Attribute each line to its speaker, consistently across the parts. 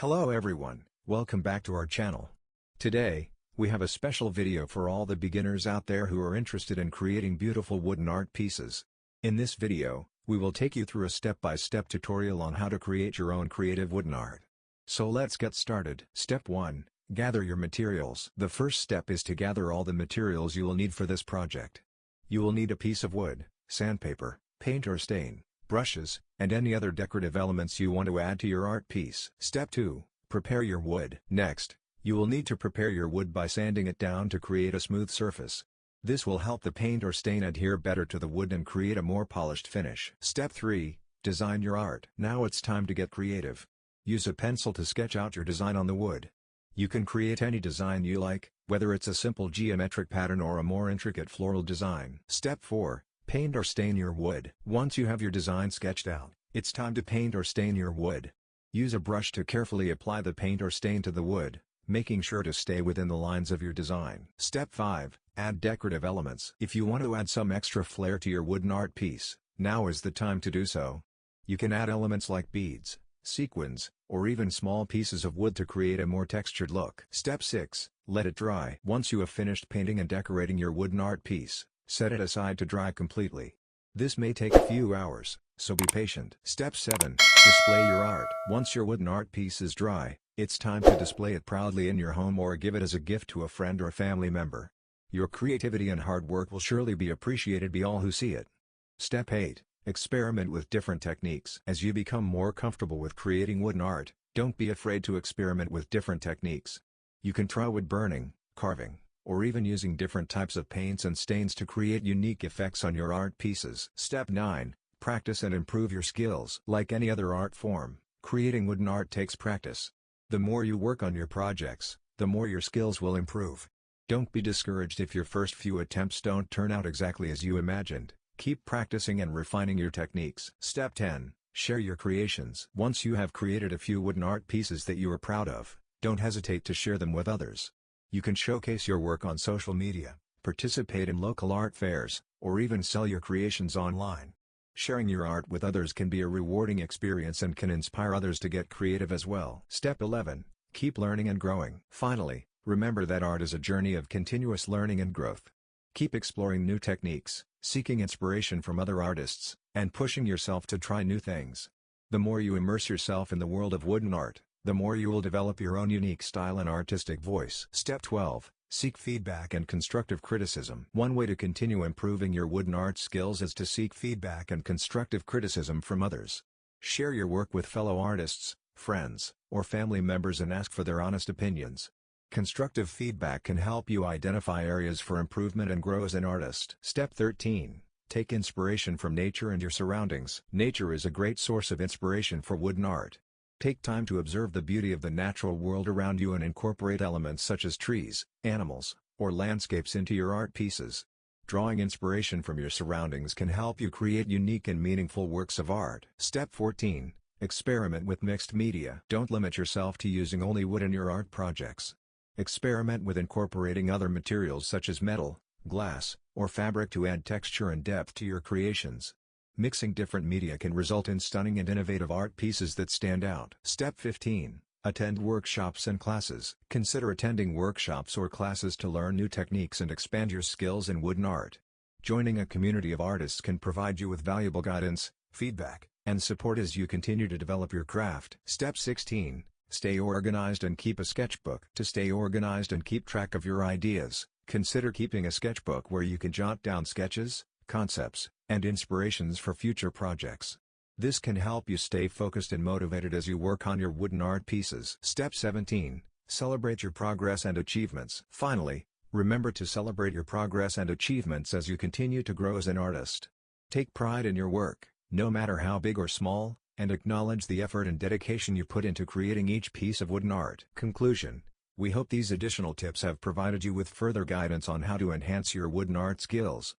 Speaker 1: Hello everyone, welcome back to our channel. Today, we have a special video for all the beginners out there who are interested in creating beautiful wooden art pieces. In this video, we will take you through a step-by-step tutorial on how to create your own creative wooden art. So let's get started. Step 1. Gather your materials. The first step is to gather all the materials you will need for this project. You will need a piece of wood, sandpaper, paint or stain, brushes, and any other decorative elements you want to add to your art piece. Step 2. Prepare your wood. Next, you will need to prepare your wood by sanding it down to create a smooth surface. This will help the paint or stain adhere better to the wood and create a more polished finish. Step 3. Design your art. Now it's time to get creative. Use a pencil to sketch out your design on the wood. You can create any design you like, whether it's a simple geometric pattern or a more intricate floral design. Step 4. Paint or stain your wood. Once you have your design sketched out, it's time to paint or stain your wood. Use a brush to carefully apply the paint or stain to the wood, making sure to stay within the lines of your design. Step 5. Add decorative elements. If you want to add some extra flair to your wooden art piece, now is the time to do so. You can add elements like beads, sequins, or even small pieces of wood to create a more textured look. Step 6. Let it dry. Once you have finished painting and decorating your wooden art piece, set it aside to dry completely. This may take a few hours, so be patient. Step 7. Display your art. Once your wooden art piece is dry, it's time to display it proudly in your home or give it as a gift to a friend or family member. Your creativity and hard work will surely be appreciated by all who see it. Step 8. Experiment with different techniques. As you become more comfortable with creating wooden art, don't be afraid to experiment with different techniques. You can try wood burning, carving, or even using different types of paints and stains to create unique effects on your art pieces. Step 9. Practice and improve your skills. Like any other art form, creating wooden art takes practice. The more you work on your projects, the more your skills will improve. Don't be discouraged if your first few attempts don't turn out exactly as you imagined. Keep practicing and refining your techniques. Step 10. Share your creations. Once you have created a few wooden art pieces that you are proud of, don't hesitate to share them with others. You can showcase your work on social media, participate in local art fairs, or even sell your creations online. Sharing your art with others can be a rewarding experience and can inspire others to get creative as well. Step 11. Keep learning and growing. Finally, remember that art is a journey of continuous learning and growth. Keep exploring new techniques, seeking inspiration from other artists, and pushing yourself to try new things. The more you immerse yourself in the world of wooden art, the more you will develop your own unique style and artistic voice. Step 12. Seek feedback and constructive criticism. One way to continue improving your wooden art skills is to seek feedback and constructive criticism from others. Share your work with fellow artists, friends, or family members and ask for their honest opinions. Constructive feedback can help you identify areas for improvement and grow as an artist. Step 13. Take inspiration from nature and your surroundings. Nature is a great source of inspiration for wooden art. Take time to observe the beauty of the natural world around you and incorporate elements such as trees, animals, or landscapes into your art pieces. Drawing inspiration from your surroundings can help you create unique and meaningful works of art. Step 14. Experiment with mixed media. Don't limit yourself to using only wood in your art projects. Experiment with incorporating other materials such as metal, glass, or fabric to add texture and depth to your creations. Mixing different media can result in stunning and innovative art pieces that stand out. Step 15. Attend workshops and classes. Consider attending workshops or classes to learn new techniques and expand your skills in wooden art. Joining a community of artists can provide you with valuable guidance, feedback, and support as you continue to develop your craft. Step 16. Stay organized and keep a sketchbook. To stay organized and keep track of your ideas, consider keeping a sketchbook where you can jot down sketches, concepts, and inspirations for future projects. This can help you stay focused and motivated as you work on your wooden art pieces. Step 17. Celebrate your progress and achievements. Finally, remember to celebrate your progress and achievements as you continue to grow as an artist. Take pride in your work, no matter how big or small, and acknowledge the effort and dedication you put into creating each piece of wooden art. Conclusion. We hope these additional tips have provided you with further guidance on how to enhance your wooden art skills.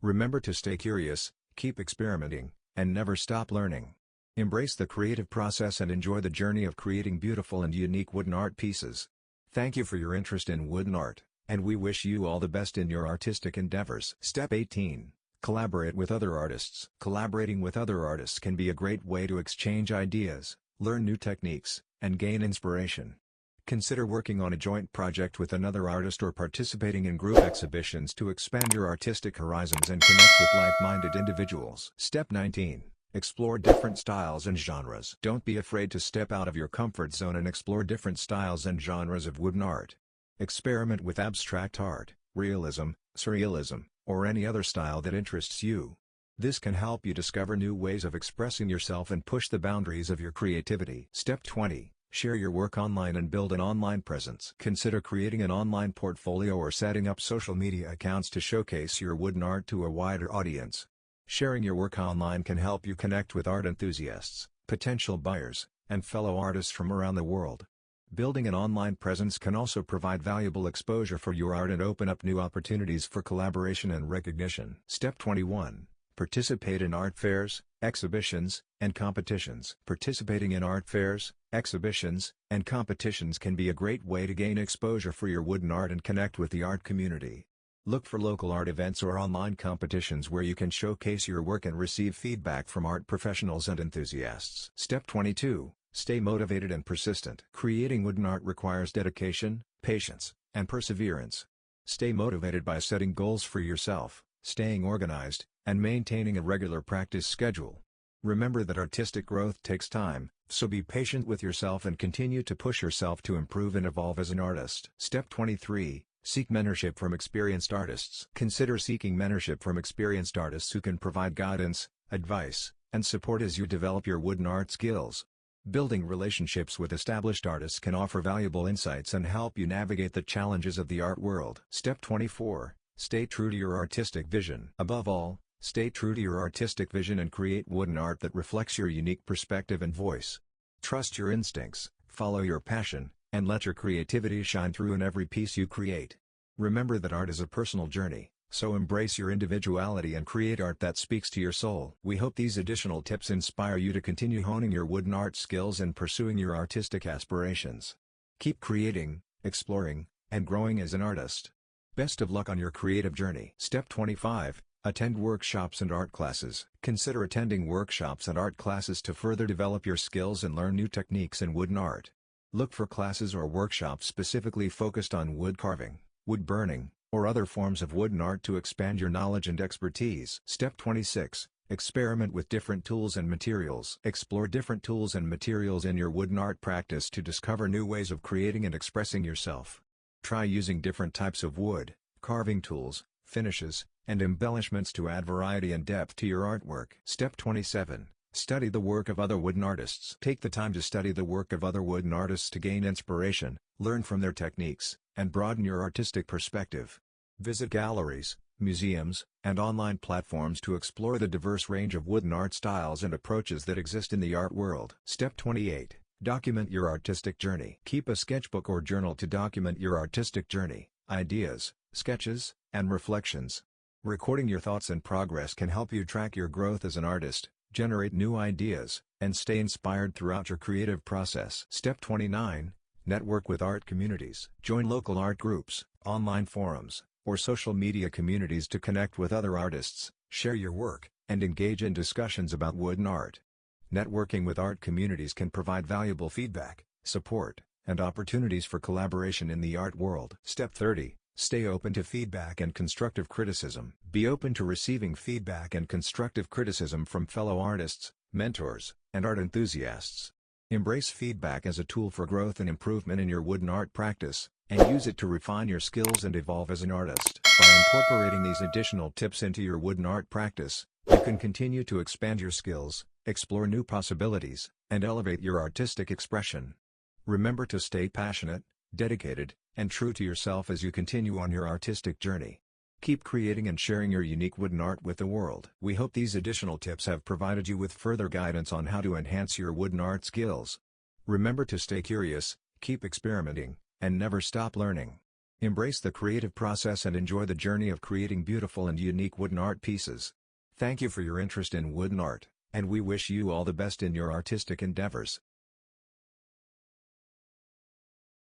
Speaker 1: Remember to stay curious, keep experimenting, and never stop learning. Embrace the creative process and enjoy the journey of creating beautiful and unique wooden art pieces. Thank you for your interest in wooden art, and we wish you all the best in your artistic endeavors. Step 18. Collaborate with other artists. Collaborating with other artists can be a great way to exchange ideas, learn new techniques, and gain inspiration. Consider working on a joint project with another artist or participating in group exhibitions to expand your artistic horizons and connect with like-minded individuals. Step 19. Explore different styles and genres. Don't be afraid to step out of your comfort zone and explore different styles and genres of wooden art. Experiment with abstract art, realism, surrealism, or any other style that interests you. This can help you discover new ways of expressing yourself and push the boundaries of your creativity. Step 20. Share your work online and build an online presence. Consider creating an online portfolio or setting up social media accounts to showcase your wooden art to a wider audience. Sharing your work online can help you connect with art enthusiasts, potential buyers, and fellow artists from around the world. Building an online presence can also provide valuable exposure for your art and open up new opportunities for collaboration and recognition. Step 21. Participate in art fairs, exhibitions, and competitions. Participating in art fairs, exhibitions, and competitions can be a great way to gain exposure for your wooden art and connect with the art community. Look for local art events or online competitions where you can showcase your work and receive feedback from art professionals and enthusiasts. Step 22. Stay motivated and persistent. Creating wooden art requires dedication, patience, and perseverance. Stay motivated by setting goals for yourself, staying organized, and maintaining a regular practice schedule. Remember that artistic growth takes time, so be patient with yourself and continue to push yourself to improve and evolve as an artist. Step 23. Seek mentorship from experienced artists. Consider seeking mentorship from experienced artists who can provide guidance, advice, and support as you develop your wooden art skills. Building relationships with established artists can offer valuable insights and help you navigate the challenges of the art world. Step 24. Stay true to your artistic vision. Above all, stay true to your artistic vision and create wooden art that reflects your unique perspective and voice. Trust your instincts, follow your passion, and let your creativity shine through in every piece you create. Remember that art is a personal journey, so embrace your individuality and create art that speaks to your soul. We hope these additional tips inspire you to continue honing your wooden art skills and pursuing your artistic aspirations. Keep creating, exploring, and growing as an artist. Best of luck on your creative journey. Step 25. Attend workshops and art classes. Consider attending workshops and art classes to further develop your skills and learn new techniques in wooden art. Look for classes or workshops specifically focused on wood carving, wood burning, or other forms of wooden art to expand your knowledge and expertise. Step 26. Experiment with different tools and materials. Explore different tools and materials in your wooden art practice to discover new ways of creating and expressing yourself. Try using different types of wood, carving tools, finishes, and embellishments to add variety and depth to your artwork. Step 27. Study the work of other wooden artists. Take the time to study the work of other wooden artists to gain inspiration, learn from their techniques, and broaden your artistic perspective. Visit galleries, museums, and online platforms to explore the diverse range of wooden art styles and approaches that exist in the art world. Step 28. Document your artistic journey. Keep a sketchbook or journal to document your artistic journey, ideas, sketches, and reflections. Recording your thoughts and progress can help you track your growth as an artist, generate new ideas, and stay inspired throughout your creative process. Step 29. Network with art communities. Join local art groups, online forums, or social media communities to connect with other artists, share your work, and engage in discussions about wooden art. Networking with art communities can provide valuable feedback, support, and opportunities for collaboration in the art world. Step 30. Stay open to feedback and constructive criticism. Be open to receiving feedback and constructive criticism from fellow artists, mentors, and art enthusiasts. Embrace feedback as a tool for growth and improvement in your wooden art practice, and use it to refine your skills and evolve as an artist. By incorporating these additional tips into your wooden art practice, you can continue to expand your skills, explore new possibilities, and elevate your artistic expression. Remember to stay passionate, dedicated, and true to yourself as you continue on your artistic journey. Keep creating and sharing your unique wooden art with the world. We hope these additional tips have provided you with further guidance on how to enhance your wooden art skills. Remember to stay curious, keep experimenting, and never stop learning. Embrace the creative process and enjoy the journey of creating beautiful and unique wooden art pieces. Thank you for your interest in wooden art, and we wish you all the best in your artistic endeavors.